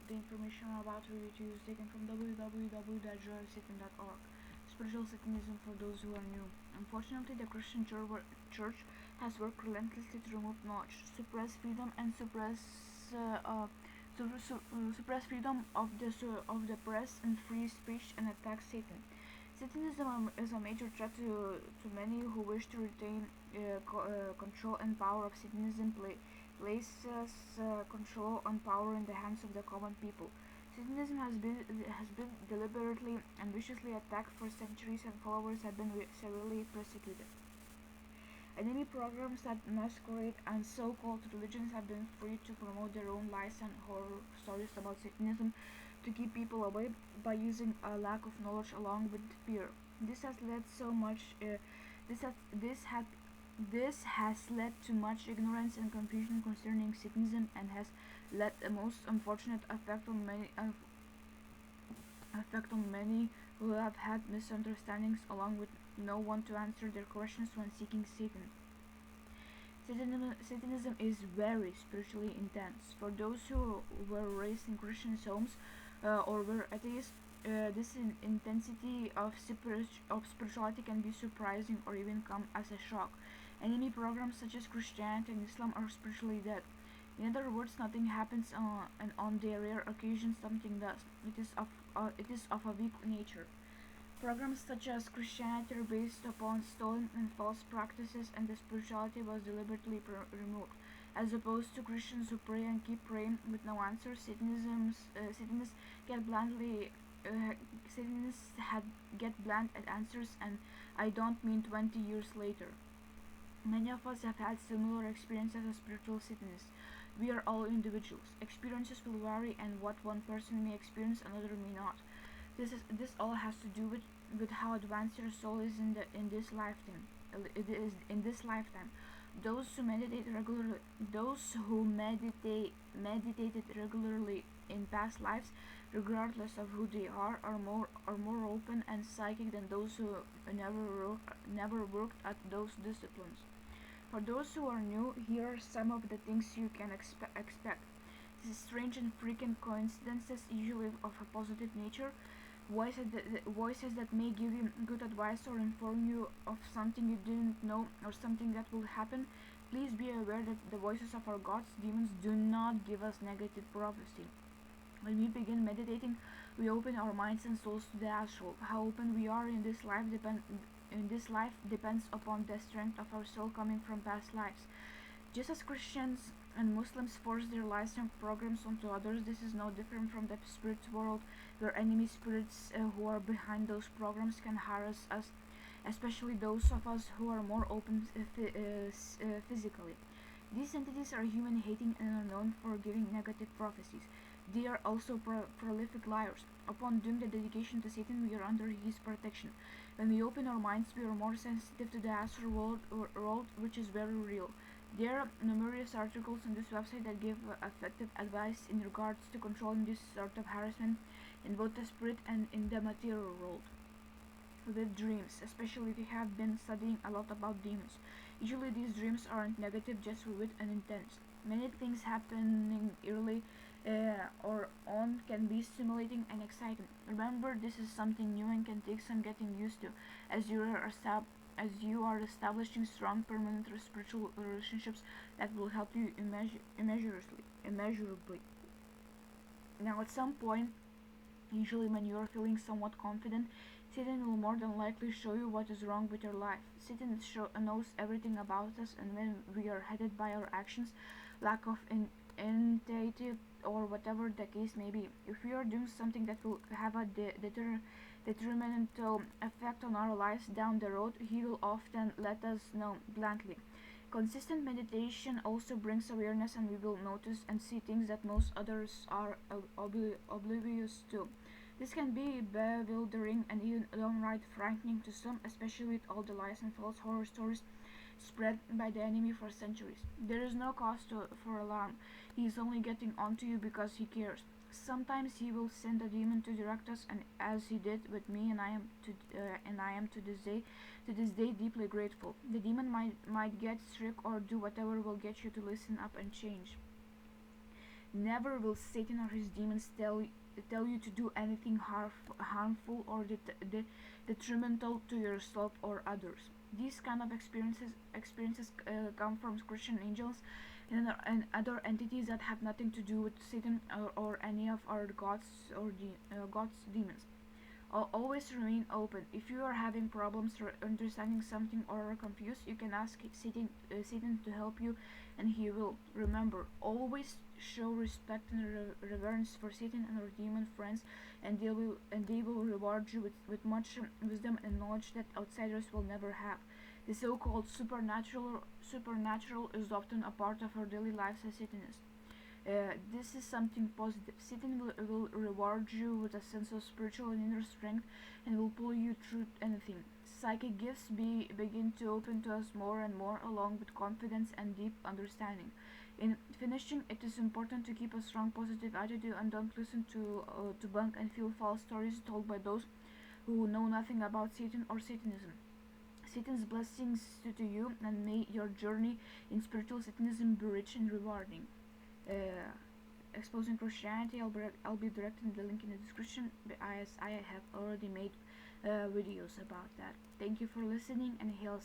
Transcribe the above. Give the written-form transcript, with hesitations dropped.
the information I'm about to read to you is taken from www.joysatan.org. Spiritual Satanism for those who are new. Unfortunately, the Christian church has worked relentlessly to remove knowledge, suppress freedom, and suppress freedom of the press and free speech, and attack Satan. Satanism is a major threat to many who wish to retain control and power of Satanism. Places control and power in the hands of the common people. Satanism has been deliberately and viciously attacked for centuries, and followers have been severely persecuted. Enemy programs that masquerade and so-called religions have been free to promote their own lies and horror stories about Satanism to keep people away by using a lack of knowledge along with fear. This has led so much. This has led to much ignorance and confusion concerning Satanism, and has led a most unfortunate effect on many who have had misunderstandings, along with no one to answer their questions when seeking Satan. Satanism is very spiritually intense. For those who were raised in Christian homes or were atheists, this intensity of spirituality can be surprising or even come as a shock. Enemy programs such as Christianity and Islam are spiritually dead. In other words, nothing happens, and on the rare occasion something does. It is of a weak nature. Programs such as Christianity are based upon stolen and false practices, and the spirituality was deliberately removed. As opposed to Christians who pray and keep praying with no answers, Satanists get blandly Satanists get bland at answers, and I don't mean 20 years later. Many of us have had similar experiences as spiritual Satanists. We are all individuals. Experiences will vary, and what one person may experience, another may not. This all has to do with how advanced your soul is in this lifetime. It is in this lifetime. Those who meditated regularly in past lives, regardless of who they are more open and psychic than those who never worked at those disciplines. For those who are new, here are some of the things you can expect. These strange and frequent coincidences, usually of a positive nature, voices that may give you good advice or inform you of something you didn't know or something that will happen. Please be aware that the voices of our gods, demons, do not give us negative prophecy. When we begin meditating, we open our minds and souls to the astral. How open we are in this life depends upon the strength of our soul coming from past lives. Just as Christians and Muslims force their lives and programs onto others, this is no different from the spirit world, where enemy spirits who are behind those programs can harass us, especially those of us who are more open physically. These entities are human-hating and are known for giving negative prophecies. They are also prolific liars. Upon doing the dedication to Satan, we are under his protection. When we open our minds, we are more sensitive to the astral world, which is very real. There are numerous articles on this website that give effective advice in regards to controlling this sort of harassment in both the spirit and in the material world. With dreams, especially if you have been studying a lot about demons. Usually these dreams aren't negative, just vivid and intense. Many things happening early or on can be stimulating and exciting. Remember, this is something new and can take some getting used to, as you are establishing strong, permanent spiritual relationships that will help you immeasurably. Now, at some point, usually when you are feeling somewhat confident, Satan will more than likely show you what is wrong with your life. Satan knows everything about us, and when we are headed by our actions, lack of initiative, or whatever the case may be. If we are doing something that will have a detrimental effect on our lives down the road, he will often let us know bluntly. Consistent meditation also brings awareness, and we will notice and see things that most others are oblivious to. This can be bewildering and even downright frightening to some, especially with all the lies and false horror stories spread by the enemy for centuries. There is no cause for alarm. He is only getting onto you because he cares. Sometimes he will send a demon to direct us, and as he did with me, and I am to this day deeply grateful. The demon might get strict or do whatever will get you to listen up and change. Never will Satan or his demons tell you to do anything harmful or detrimental to yourself or others. These kind of experiences come from Christian angels and other entities that have nothing to do with Satan or any of our gods or gods demons. Always remain open. If you are having problems understanding something or are confused, you can ask Satan to help you, and he will. Remember, always show respect and reverence for Satan and our demon friends, and they will reward you with much wisdom and knowledge that outsiders will never have. The so-called supernatural is often a part of our daily lives as Satanists. This is something positive. Satan will reward you with a sense of spiritual and inner strength and will pull you through anything. Psychic gifts begin to open to us more and more, along with confidence and deep understanding. In finishing, it is important to keep a strong positive attitude and don't listen to bunk and feel false stories told by those who know nothing about Satan or Satanism. Satan's blessings to you, and may your journey in spiritual Satanism be rich and rewarding. uh, Exposing Christianity. I'll be directing the link in the description, as I have already made videos about that. Thank you for listening, and hail